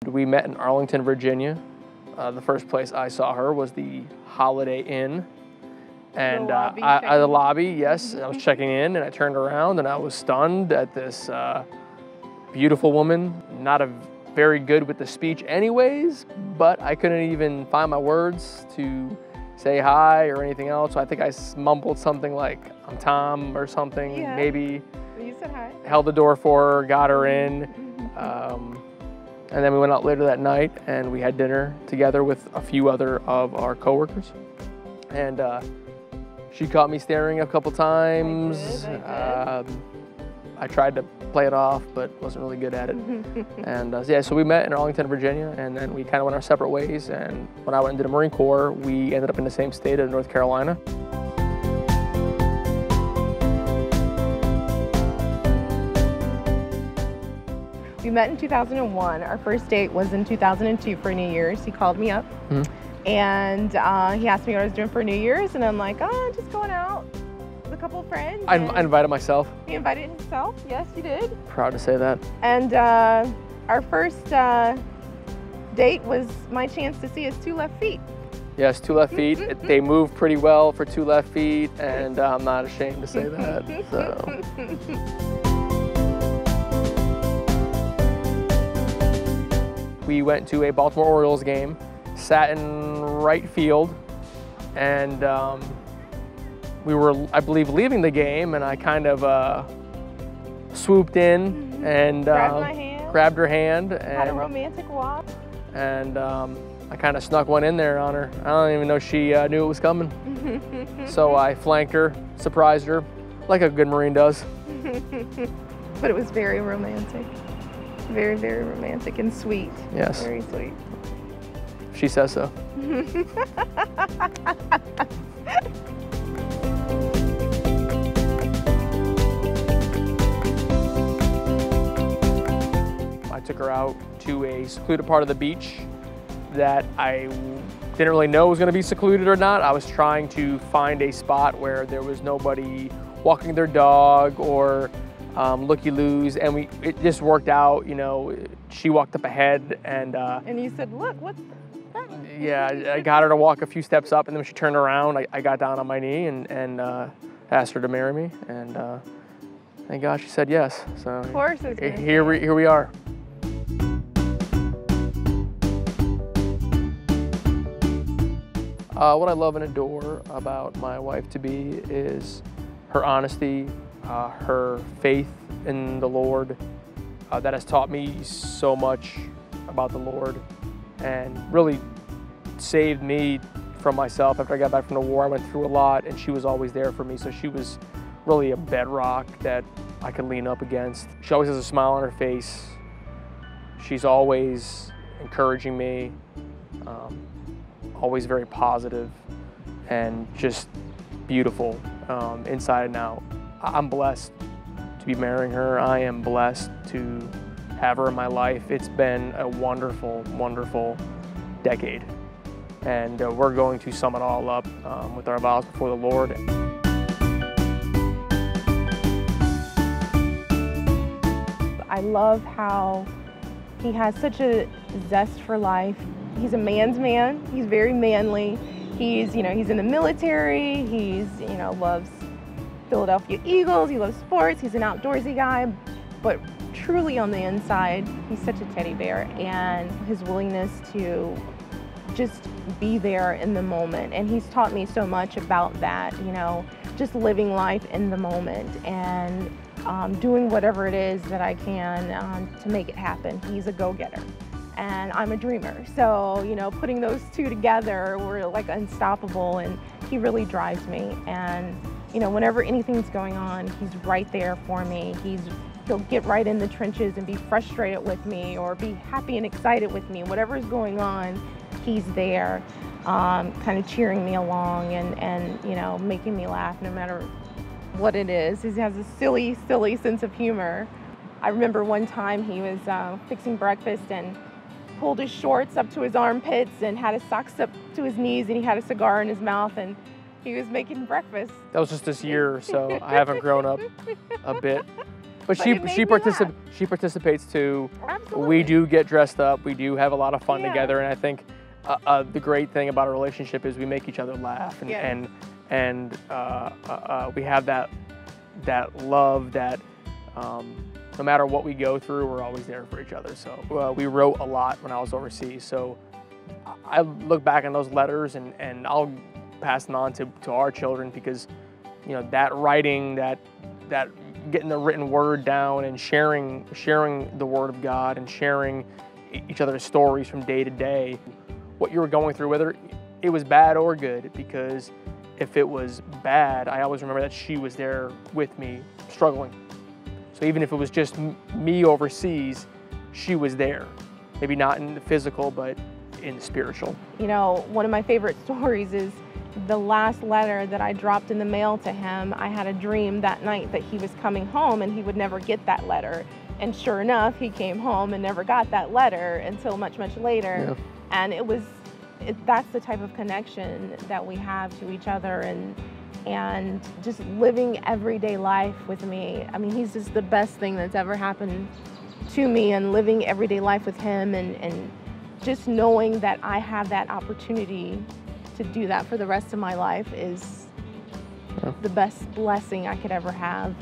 We met in Arlington, Virginia. The first place I saw her was the Holiday Inn. And the lobby, yes. I was checking in and I turned around and I was stunned at this beautiful woman. Not very good with the speech anyways, but I couldn't even find my words to say hi or anything else. So I think I mumbled something like, "I'm Tom" or something, yeah. Maybe. You said hi. Held the door for her, got her in. And then we went out later that night and we had dinner together with a few other of our coworkers. And she caught me staring a couple times. I did. I tried to play it off, but wasn't really good at it. And yeah, so we met in Arlington, Virginia, and then we kind of went our separate ways. And when I went into the Marine Corps, we ended up in the same state of North Carolina. We met in 2001. Our first date was in 2002 for New Year's. He called me up and he asked me what I was doing for New Year's, and I'm like, oh, just going out with a couple of friends. I invited myself. He invited himself. Yes, you did. Proud to say that. And our first date was my chance to see his two left feet. Yes, two left feet. They move pretty well for two left feet, and I'm not ashamed to say that. So. We went to a Baltimore Orioles game, sat in right field, and we were, I believe, leaving the game, and I kind of swooped in and grabbed her hand. And had a romantic walk. And I kind of snuck one in there on her. I don't even know she knew it was coming. So I flanked her, surprised her, like a good Marine does. But it was very romantic. Very, very romantic and sweet. Yes. Very sweet. She says so. I took her out to a secluded part of the beach that I didn't really know was going to be secluded or not. I was trying to find a spot where there was nobody walking their dog or looky-loos, and it just worked out. You know, she walked up ahead, and you said, "Look, what's that?" Yeah, I got her to walk a few steps up, and then when she turned around, I got down on my knee and asked her to marry me, and thank God she said yes. So of course, here we are. What I love and adore about my wife to be is her honesty, her faith in the Lord. That has taught me so much about the Lord and really saved me from myself. After I got back from the war, I went through a lot, and she was always there for me. So she was really a bedrock that I could lean up against. She always has a smile on her face. She's always encouraging me, always very positive and just beautiful inside and out. I'm blessed to be marrying her. I am blessed to have her in my life. It's been a wonderful, wonderful decade. And we're going to sum it all up with our vows before the Lord. I love how he has such a zest for life. He's a man's man. He's very manly. He's in the military. He's, loves Philadelphia Eagles. He loves sports. He's an outdoorsy guy, but truly on the inside, he's such a teddy bear, and his willingness to just be there in the moment. And he's taught me so much about that, just living life in the moment and doing whatever it is that I can to make it happen. He's a go-getter, and I'm a dreamer. So, putting those two together, we're like unstoppable, and he really drives me. And, whenever anything's going on, he's right there for me. He'll get right in the trenches and be frustrated with me or be happy and excited with me. Whatever's going on, he's there, kind of cheering me along and making me laugh no matter what it is. He has a silly, silly sense of humor. I remember one time he was fixing breakfast and pulled his shorts up to his armpits and had his socks up to his knees, and he had a cigar in his mouth, and he was making breakfast. That was just this year, so I haven't grown up a bit. But it made me laugh. she participates too. Absolutely. We do get dressed up. We do have a lot of fun Yeah. together, and I think the great thing about our relationship is we make each other laugh, and Yes. we have that love that no matter what we go through, we're always there for each other. So we wrote a lot when I was overseas. So I look back on those letters, and I'll pass them on to our children, because that writing, that getting the written word down, and sharing the word of God, and sharing each other's stories from day to day, what you were going through, whether it was bad or good. Because if it was bad, I always remember that she was there with me struggling. So even if it was just me overseas, she was there. Maybe not in the physical, but in the spiritual. One of my favorite stories is the last letter that I dropped in the mail to him. I had a dream that night that he was coming home and he would never get that letter. And sure enough, he came home and never got that letter until much, much later. Yeah. And that's the type of connection that we have to each other, and just living everyday life with me. I mean, he's just the best thing that's ever happened to me, and living everyday life with him, and just knowing that I have that opportunity to do that for the rest of my life is the best blessing I could ever have.